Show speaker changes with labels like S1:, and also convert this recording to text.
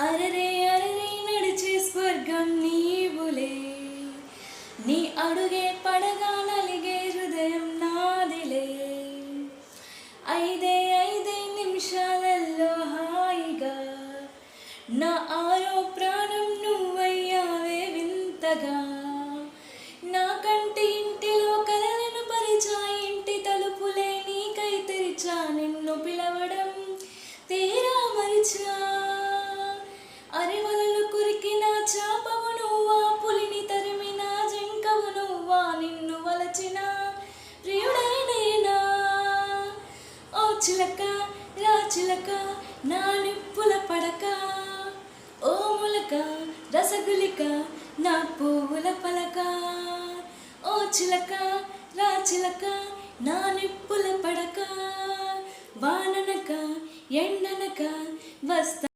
S1: అరరే అరరే నడిచే స్వర్గం నీవులే, నీ అడుగే పడగా నలిగే హృదయం నాదిలే. ఐదే ఐదే నిమిషాలలో హాయిగా నా ఆరో ప్రాణం నువ్వయ్యావే వింతగా. నా కంటి ఇంటిలో కలలను పరిచా, ఇంటి తలుపులే నీకై తెరిచా, నిన్ను పిలవడం తీరా మరిచా. అరివలలు కురికిన చాపవు నువ్వా, పులిని తరిమిన జింకవు నువ్వా, నిన్ను వలచిన ప్రియుడైనేనా. ఓ చిలక రా చిలక నా నిప్పుల పడక, ఓ ములక రసగులిక నా పువ్వుల పలక. ఓ చిలక రా చిలక నా నిప్పుల పడక, వాననక ఎండనక వస్తా.